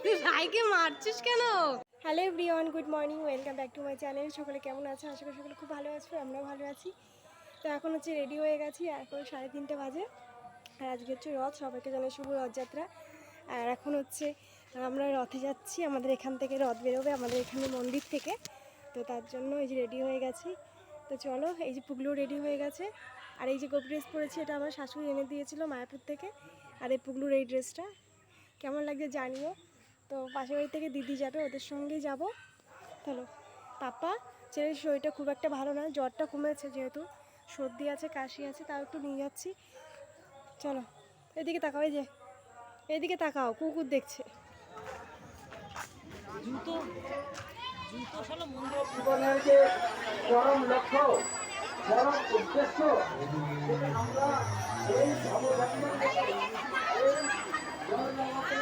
তুই ভাইকে মারছিস কেন? Hello everyone, good morning, welcome back to my channel. সকলে কেমন আছে? আশা করি সকলে খুব ভালো আছো, আমরাও ভালো আছি। তো এখন হচ্ছে রেডি হয়ে গেছি, এখন 3:30 বাজে। আর আজকে হচ্ছে রথ, সবাইকে জানাই শুভ রথযাত্রা। আর এখন হচ্ছে আমরা রথে যাচ্ছি, আমাদের এখান থেকে রথ বেরোবে, আমাদের এখানে মন্দির থেকে। তো তার জন্য এই যে রেডি হয়ে গেছি। তো চলো, এই যে পুগলু রেডি হয়ে গেছে। আর এই যে গোপ ড্রেস পরেছি, এটা আমার শাশুড়ি এনে দিয়েছিল মায়াপুর থেকে। আর এই পুগলুর এই ড্রেসটা কেমন লাগছে জানিও। তো পাশের বাড়ি থেকে দিদি যাবে, ওদের সঙ্গেই যাব। চলো। পাপা ছেলের শরীরটা খুব একটা ভালো না, জ্বরটা কমেছে, যেহেতু সর্দি আছে, কাশি আছে, তাও একটু নিয়ে যাচ্ছি। চলো, এদিকে তাকাও, এই যে এদিকে তাকাও, কুকুর দেখছে। জীবনের যে চরম লক্ষ্য, চরম উদ্দেশ্য, আমরা এই ভববন্ধন থেকে এই জগন্নাথে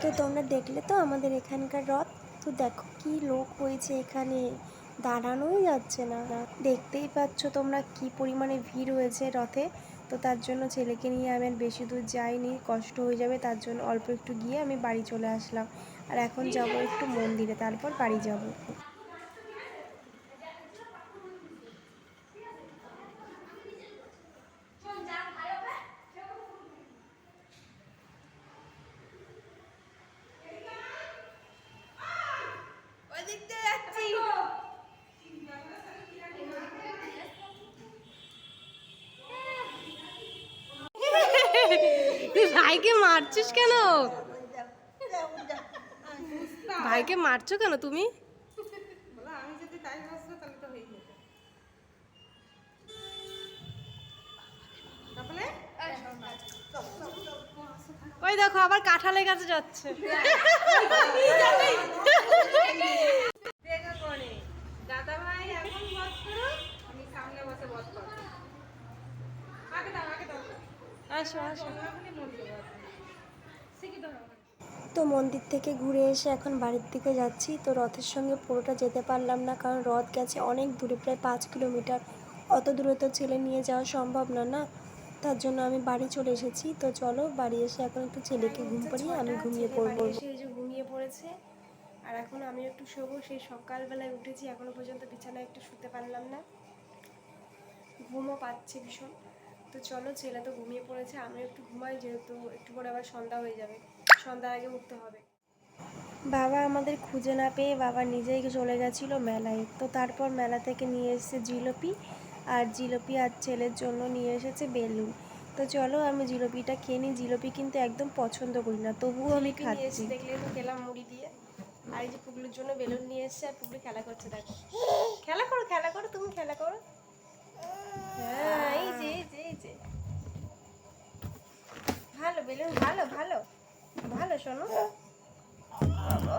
তো তোমরা দেখলে তো আমাদের এখানকার রথ। তো দেখো কি লোক হয়েছে এখানে, দাঁড়ানোই যাচ্ছে না। দেখতেই পাচ্ছ তোমরা কি পরিমাণে ভিড় হয়েছে রথে। তো তার জন্য ছেলেকে নিয়ে আমি আর বেশি দূর যাইনি, কষ্ট হয়ে যাবে, তার জন্য অল্প একটু গিয়ে আমি বাড়ি চলে আসলাম। আর এখন যাব একটু মন্দিরে, তারপর বাড়ি যাব। তুই ভাইকে মারছিস কেন? ভাইকে মারছো কেন তুমি? ওই দেখো আবার কাঁঠালের কাছে যাচ্ছে। দাদা ভাই এখন বধ করো, আমি সামনে বসে বধ করো। আগে দাও, আগে দাও। আসো আসো। তো মন্দির থেকে ঘুরে এসে এখন বাড়ির দিকে যাচ্ছি। তো রথের সঙ্গে পুরোটা যেতে পারলাম না, কারণ রথ গেছে অনেক দূরে, প্রায় 5 কিলোমিটার। অত দূরে তো ছেলে নিয়ে যাওয়া সম্ভব না, না। তার জন্য আমি বাড়ি চলে এসেছি। তো চলো, বাড়ি এসে এখন একটু ছেলেকে ঘুম পাড়িয়ে আমি ঘুমিয়ে পড়বো। এসে এই যে ঘুমিয়ে পড়েছে, আর এখন আমি একটু শোবো। সেই সকালবেলায় উঠেছি, এখনো পর্যন্ত বিছানায় একটু শুতে পারলাম না, ঘুমও পাচ্ছে ভীষণ। তো চলো, ছেলে তো ঘুমিয়ে পড়েছে, আমি একটু ঘুমাই, যেহেতু একটু পরে আবার সন্ধ্যা হয়ে যাবে, সন্ধ্যার আগে উঠতে হবে। বাবা আমাদের খুঁজে না পেয়ে বাবা নিজেই চলে গেছিলো মেলায়। তো তারপর মেলা থেকে নিয়ে এসেছে জিলিপি, আর জিলিপি আর ছেলের জন্য নিয়ে এসেছে বেলুন। তো চলো আমি জিলিপিটা খেয়ে নিই। জিলিপি কিন্তু একদম পছন্দ করি না, তবুও আমি খাচ্ছি। দেখলে তো খেলাম মুড়ি দিয়ে। আর এই যে পুগলুর জন্য বেলুন নিয়ে এসেছে, আর পুগলু খেলা করছে, দেখো। খেলা করো, খেলা করো, তুমি খেলা করো। হ্যাঁ, এই যে এই যে এই যে ভালো বেলুন, ভালো ভালো ভালো, শোনো বাবা।